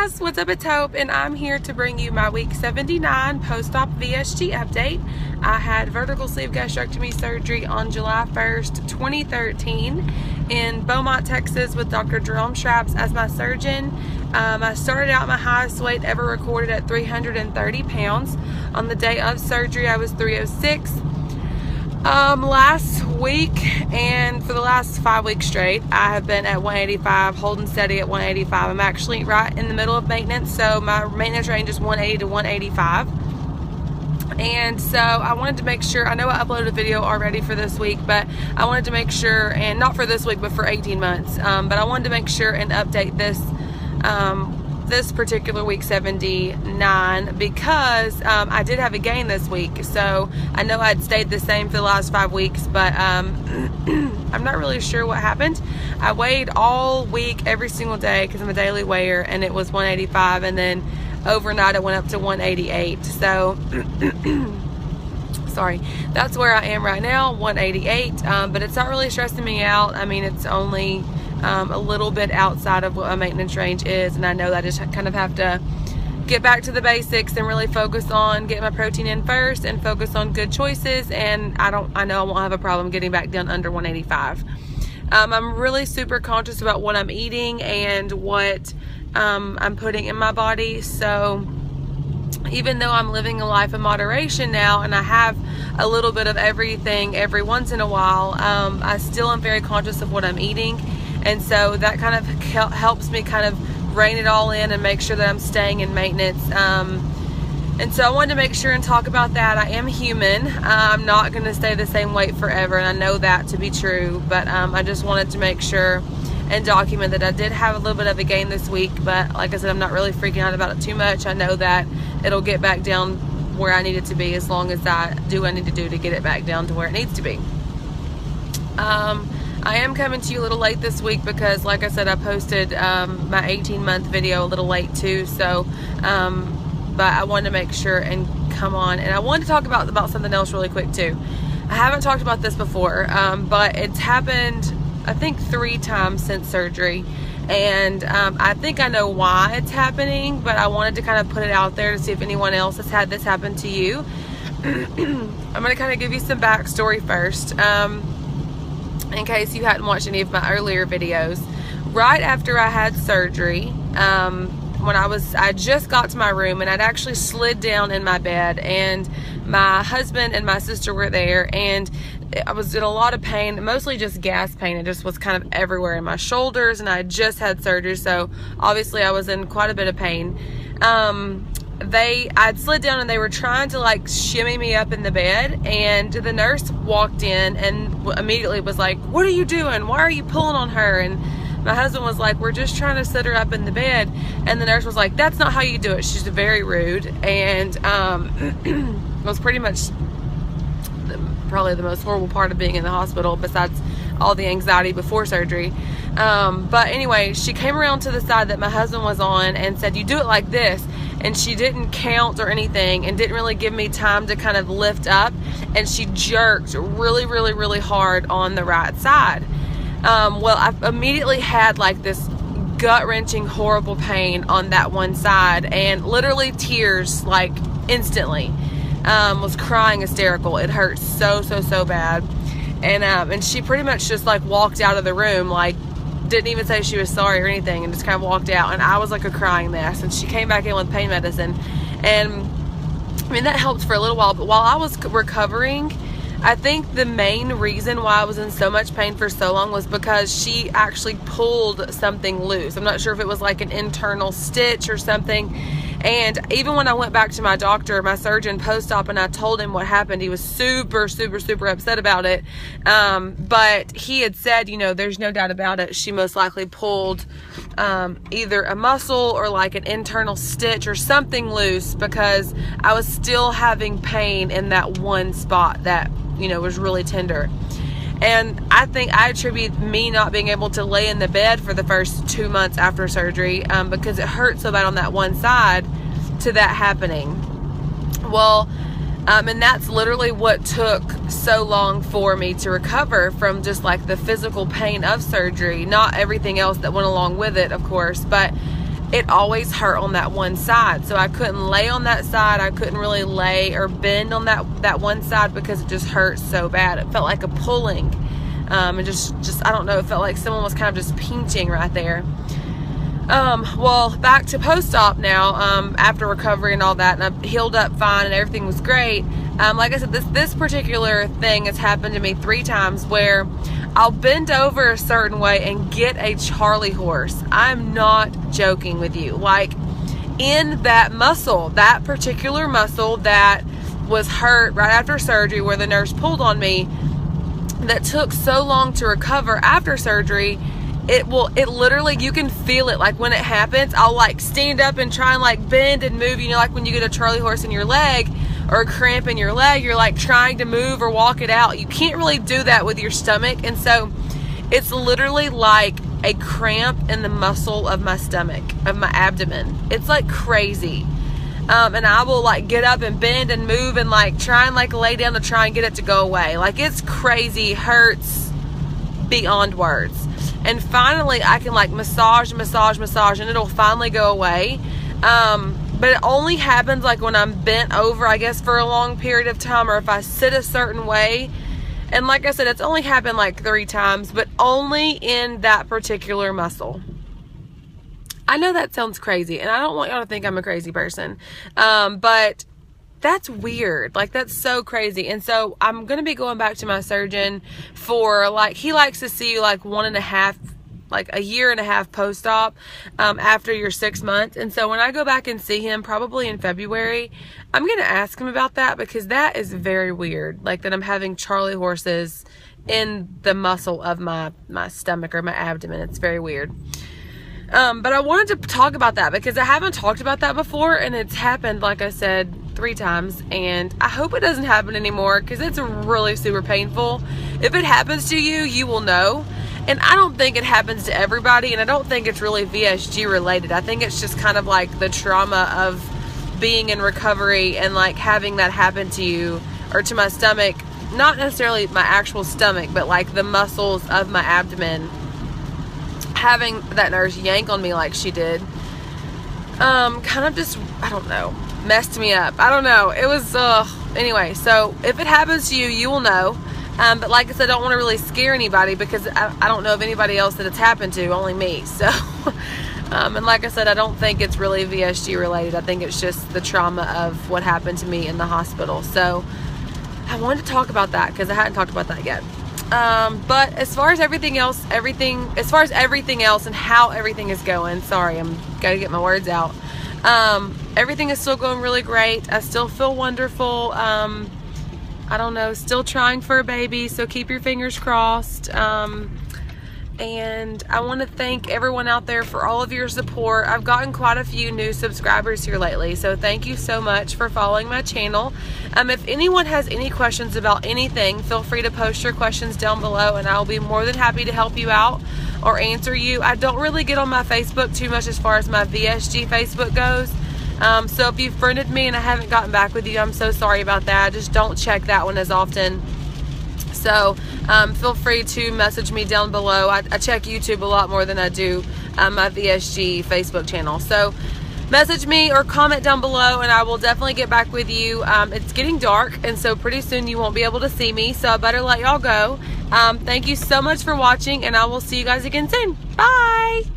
guys, what's up? It's Hope, and I'm here to bring you my week 79 post-op VSG update. I had vertical sleeve gastrectomy surgery on July 1st, 2013 in Beaumont, Texas with Dr. Jerome Schraps as my surgeon. I started out my highest weight ever recorded at 330 pounds. On the day of surgery, I was 306. Last week and for the last 5 weeks straight, I have been at 185, holding steady at 185. I'm actually right in the middle of maintenance, so my maintenance range is 180 to 185. And so I wanted to make sure, I know I uploaded a video already for this week, but I wanted to make sure, and not for this week, but for 18 months, but I wanted to make sure and update this this particular week 79 because I did have a gain this week. So I know I'd stayed the same for the last 5 weeks, but I'm not really sure what happened. I weighed all week every single day because I'm a daily weigher, and it was 185, and then overnight it went up to 188. So sorry, that's where I am right now, 188. But it's not really stressing me out. I mean, it's only a little bit outside of what my maintenance range is, and I know that I just kind of have to get back to the basics and really focus on getting my protein in first and focus on good choices, and I know I won't have a problem getting back down under 185. I'm really super conscious about what I'm eating and what I'm putting in my body, so even though I'm living a life of moderation now and I have a little bit of everything every once in a while, I still am very conscious of what I'm eating. And so that kind of helps me kind of rein it all in and make sure that I'm staying in maintenance. And so I wanted to make sure and talk about that. I am human. I'm not going to stay the same weight forever, and I know that to be true. But I just wanted to make sure and document that I did have a little bit of a gain this week. But like I said, I'm not really freaking out about it too much. I know that it'll get back down where I need it to be as long as I do what I need to do to get it back down to where it needs to be. I am coming to you a little late this week because, like I said, I posted my 18-month video a little late too. So, but I wanted to make sure and come on. And I wanted to talk about something else really quick too. I haven't talked about this before, but it's happened, I think, 3 times since surgery. And I think I know why it's happening, but I wanted to kind of put it out there to see if anyone else has had this happen to you. I'm going to kind of give you some backstory first. In case you hadn't watched any of my earlier videos, right after I had surgery, when I just got to my room, and I'd actually slid down in my bed, and my husband and my sister were there, and I was in a lot of pain, mostly just gas pain. It just was kind of everywhere in my shoulders, and I had just had surgery, so obviously I was in quite a bit of pain. I'd slid down and they were trying to like shimmy me up in the bed, and the nurse walked in and immediately was like, "What are you doing? Why are you pulling on her?" And my husband was like, "We're just trying to sit her up in the bed." And the nurse was like, "That's not how you do it." She's very rude, and was pretty much probably the most horrible part of being in the hospital besides all the anxiety before surgery. But anyway, she came around to the side that my husband was on and said, "You do it like this." And she didn't count or anything and didn't really give me time to kind of lift up, and she jerked really, really, really hard on the right side. Well, I immediately had like this gut-wrenching, horrible pain on that one side, and literally tears like instantly. Was crying hysterical. It hurt so bad. And she pretty much just like walked out of the room, like didn't even say she was sorry or anything, and just kind of walked out, and I was like a crying mess. And she came back in with pain medicine, and I mean that helped for a little while, but while I was recovering, I think the main reason why I was in so much pain for so long was because she actually pulled something loose. I'm not sure if it was like an internal stitch or something. And even when I went back to my doctor, my surgeon, post-op, and I told him what happened, he was super upset about it. But he had said, you know, there's no doubt about it, she most likely pulled either a muscle or like an internal stitch or something loose, because I was still having pain in that one spot that, you know, was really tender. And I think I attribute me not being able to lay in the bed for the first 2 months after surgery, because it hurt so bad on that one side, to that happening. Well, and that's literally what took so long for me to recover from just like the physical pain of surgery, not everything else that went along with it, of course, but it always hurt on that one side. So I couldn't lay on that side. I couldn't really lay or bend on that one side because it just hurt so bad. It felt like a pulling. And just I don't know, it felt like someone was kind of just pinching right there. Well, back to post-op now, after recovery and all that, and I've healed up fine and everything was great. Like I said, this particular thing has happened to me 3 times where I'll bend over a certain way and get a Charlie horse. I'm not joking with you. Like, in that muscle, that particular muscle that was hurt right after surgery where the nurse pulled on me, that took so long to recover after surgery, it literally, you can feel it. Like, when it happens, I'll like stand up and try and like bend and move, you know, like when you get a Charlie horse in your leg or a cramp in your leg, you're like trying to move or walk it out. You can't really do that with your stomach. And so it's literally like a cramp in the muscle of my stomach, of my abdomen. It's like crazy. And I will like get up and bend and move and like try and like lay down to try and get it to go away. Like, it's crazy, hurts beyond words. And finally I can like massage and it'll finally go away. But it only happens like when I'm bent over, I guess, for a long period of time, or if I sit a certain way. And like I said, it's only happened like 3 times, but only in that particular muscle. I know that sounds crazy, and I don't want y'all to think I'm a crazy person, but that's weird. Like, that's so crazy. And so I'm going to be going back to my surgeon for, like, he likes to see you like 1.5, like a year and a half post-op, after your 6 months. And so when I go back and see him, probably in February, I'm going to ask him about that, because that is very weird. Like, that I'm having Charlie horses in the muscle of my stomach or my abdomen. It's very weird. But I wanted to talk about that because I haven't talked about that before, and it's happened, like I said, 3 times, and I hope it doesn't happen anymore, because it's really super painful. If it happens to you, you will know. And I don't think it happens to everybody, and I don't think it's really VSG related. I think it's just kind of like the trauma of being in recovery and like having that happen to you, or to my stomach, not necessarily my actual stomach, but like the muscles of my abdomen, having that nurse yank on me like she did, kind of just, I don't know, messed me up. I don't know. It was, anyway, so if it happens to you, you will know. But like I said, I don't want to really scare anybody, because I don't know of anybody else that it's happened to, only me. So, and like I said, I don't think it's really VSG related. I think it's just the trauma of what happened to me in the hospital. So I wanted to talk about that because I hadn't talked about that yet. But as far as everything else and how everything is going, sorry, I'm gotta get my words out. Everything is still going really great. I still feel wonderful. I don't know, still trying for a baby, so keep your fingers crossed. And I want to thank everyone out there for all of your support. I've gotten quite a few new subscribers here lately, so thank you so much for following my channel. If anyone has any questions about anything, feel free to post your questions down below, and I'll be more than happy to help you out or answer you. I don't really get on my Facebook too much as far as my VSG Facebook goes. So if you've friended me and I haven't gotten back with you, I'm so sorry about that. I just don't check that one as often. So feel free to message me down below. I check YouTube a lot more than I do my VSG Facebook channel. So message me or comment down below, and I will definitely get back with you. It's getting dark, and so pretty soon you won't be able to see me, so I better let y'all go. Thank you so much for watching, and I will see you guys again soon. Bye!